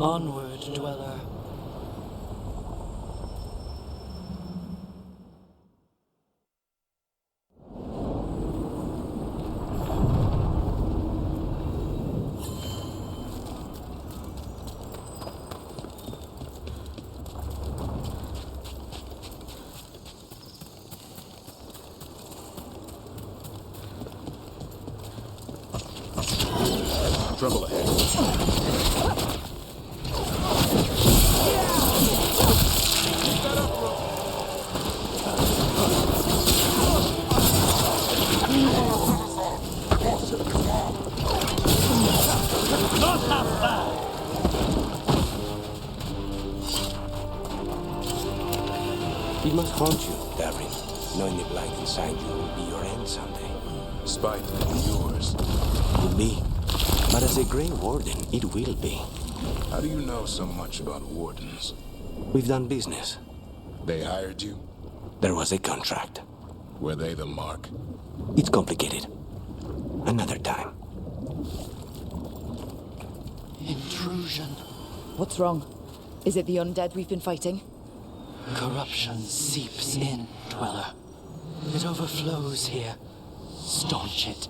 Onward, dweller. Trouble ahead. Not half bad. It must haunt you, Darren, knowing the blight inside you will be your end someday. Spite yours. Will be. But as a Grey Warden, it will be. How do you know so much about wardens? We've done business. They hired you? There was a contract. Were they the mark? It's complicated. Another time. Intrusion. What's wrong? Is it the undead we've been fighting? Corruption seeps in, dweller. It overflows here. Staunch it.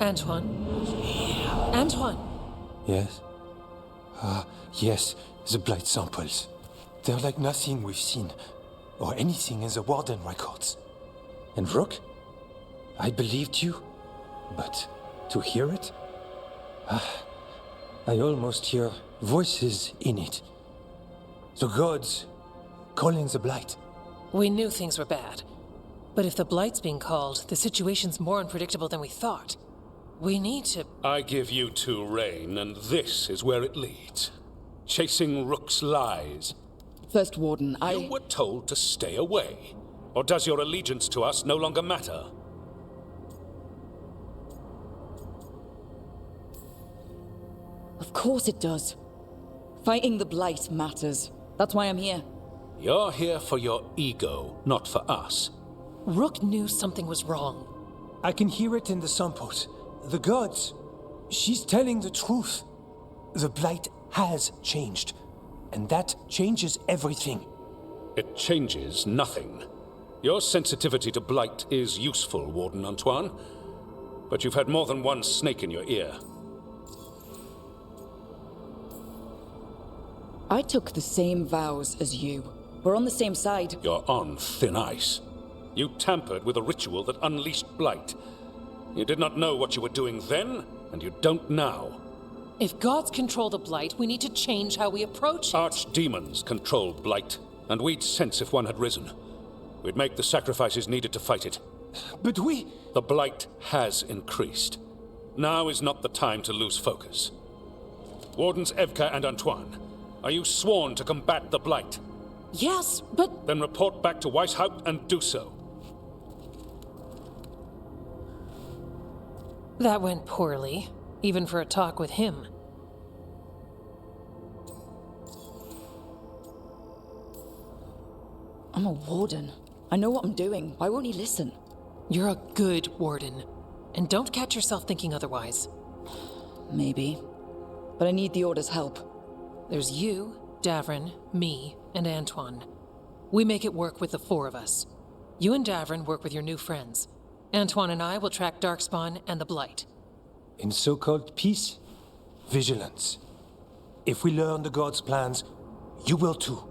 Antoine? Antoine! Yes? Yes, the blight samples. They're like nothing we've seen, or anything in the Warden records. And Rook? I believed you, but to hear it? I almost hear voices in it. The gods calling the blight. We knew things were bad. But if the Blight's being called, the situation's more unpredictable than we thought. We need to... I give you two reign, and this is where it leads. Chasing Rook's lies. First Warden, You were told to stay away. Or does your allegiance to us no longer matter? Of course it does. Fighting the Blight matters. That's why I'm here. You're here for your ego, not for us. Rook knew something was wrong. I can hear it in the samples. The gods. She's telling the truth. The blight has changed. And that changes everything. It changes nothing. Your sensitivity to blight is useful, Warden Antoine. But you've had more than one snake in your ear. I took the same vows as you. We're on the same side. You're on thin ice. You tampered with a ritual that unleashed blight. You did not know what you were doing then, and you don't now. If gods control the Blight, we need to change how we approach it. Archdemons control blight, and we'd sense if one had risen. We'd make the sacrifices needed to fight it. But we... The blight has increased. Now is not the time to lose focus. Wardens Evka and Antoine, are you sworn to combat the blight? Yes, but... Then report back to Weishaupt and do so. That went poorly. even for a talk with him. I'm a warden. I know what I'm doing. Why won't he listen? You're a good warden. And don't catch yourself thinking otherwise. Maybe. But I need the Order's help. There's you, Davrin, me, and Antoine. We make it work with the four of us. You and Davrin work with your new friends. Antoine and I will track Darkspawn and the Blight. In so-called peace, vigilance. If we learn the gods' plans, you will too.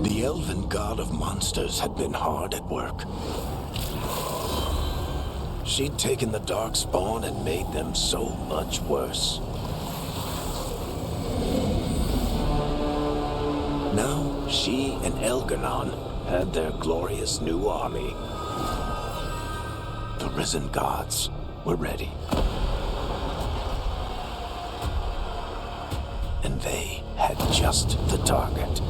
The elven god of monsters had been hard at work. She'd taken the Darkspawn and made them so much worse. Now, she and Elgarnon had their glorious new army. The risen gods were ready. And they had just the target.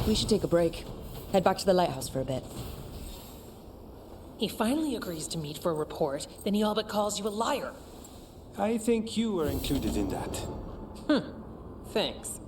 We should take a break. Head back to the lighthouse for a bit. He finally agrees to meet for a report, then he all but calls you a liar. I think you were included in that. Thanks.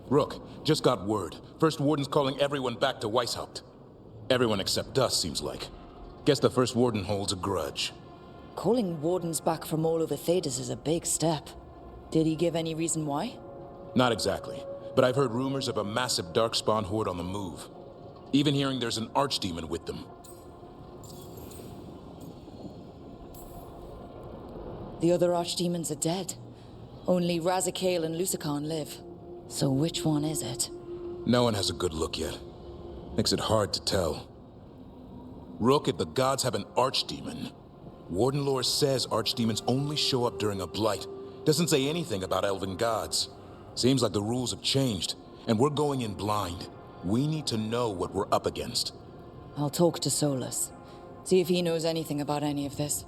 Rook, just got word. First Warden's calling everyone back to Weishaupt. Everyone except us, seems like. Guess the First Warden holds a grudge. Calling wardens back from all over Thedas is a big step. Did he give any reason why? Not exactly, but I've heard rumors of a massive Darkspawn horde on the move. Even hearing there's an archdemon with them. The other archdemons are dead. Only Razakale and Lucican live. So which one is it? No one has a good look yet. Makes it hard to tell. Rook, if the gods have an archdemon, Warden lore says archdemons only show up during a blight. Doesn't say anything about elven gods. Seems like the rules have changed, and we're going in blind. We need to know what we're up against. I'll talk to Solus. See if he knows anything about any of this.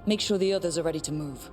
Make sure the others are ready to move.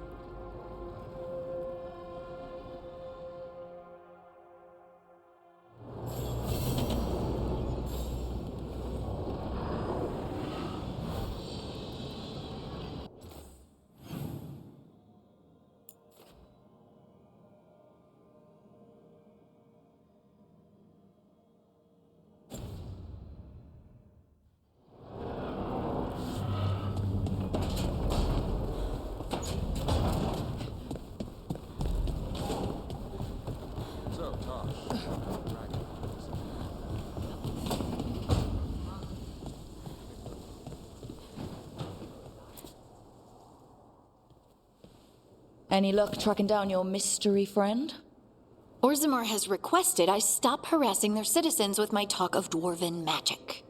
Any luck tracking down your mystery friend? Orzammar has requested I stop harassing their citizens with my talk of dwarven magic.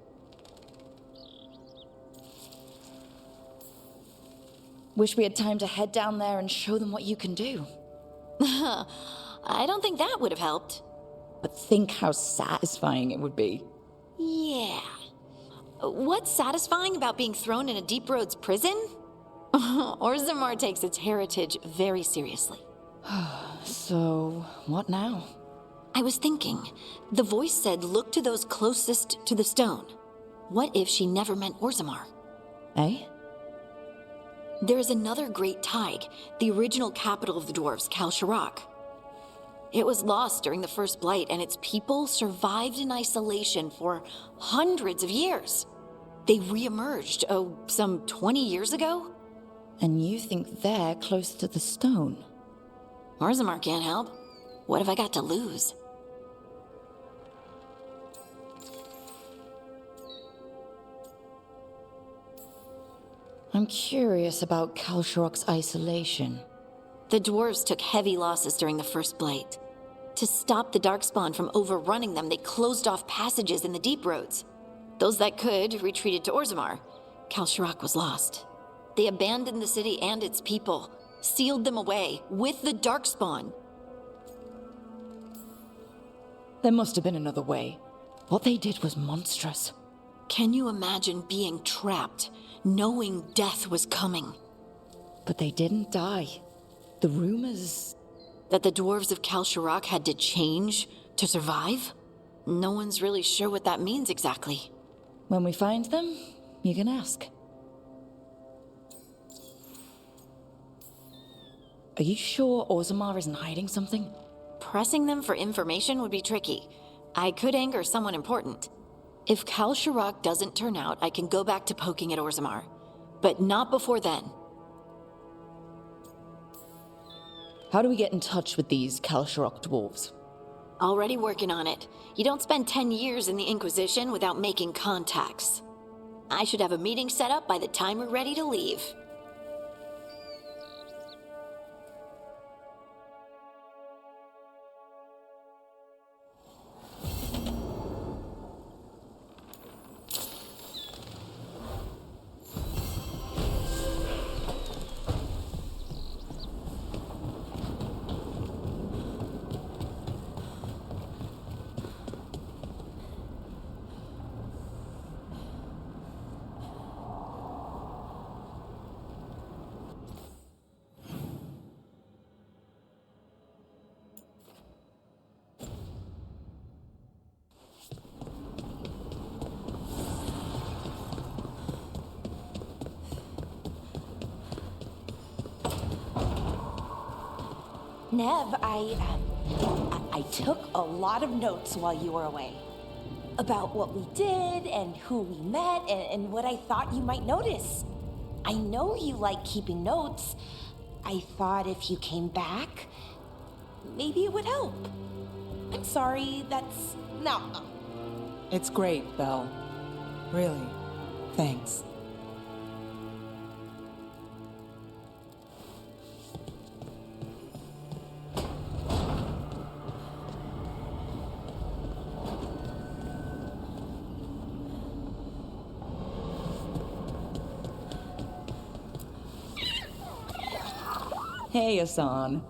Wish we had time to head down there and show them what you can do. I don't think that would have helped. But think how satisfying it would be. Yeah. What's satisfying about being thrown in a Deep Roads prison? Orzammar takes its heritage very seriously. So, what now? I was thinking, the voice said look to those closest to the stone. What if she never meant Orzammar? Eh? There is another great Tig, the original capital of the dwarves, Kalsharak. It was lost during the First Blight, and its people survived in isolation for hundreds of years. They re-emerged, some 20 years ago? And you think they're close to the stone? Orzammar can't help. What have I got to lose? I'm curious about Kalsharak's isolation. The dwarves took heavy losses during the First Blight. To stop the Darkspawn from overrunning them, they closed off passages in the Deep Roads. Those that could retreated to Orzammar. Kalsharak was lost. They abandoned the city and its people, sealed them away with the Darkspawn. There must have been another way. What they did was monstrous. Can you imagine being trapped, knowing death was coming? But they didn't die. The rumors... That the dwarves of Kalsharak had to change to survive? No one's really sure what that means exactly. When we find them, you can ask. Are you sure Orzammar isn't hiding something? Pressing them for information would be tricky. I could anger someone important. If Kalsharak doesn't turn out, I can go back to poking at Orzammar. But not before then. How do we get in touch with these Kalsharak dwarves? Already working on it. You don't spend 10 years in the Inquisition without making contacts. I should have a meeting set up by the time we're ready to leave. Nev, I took a lot of notes while you were away. About what we did, and who we met, and what I thought you might notice. I know you like keeping notes. I thought if you came back, maybe it would help. I'm sorry, that's... No. It's great, Belle. Really. Thanks. Hey, Hassan.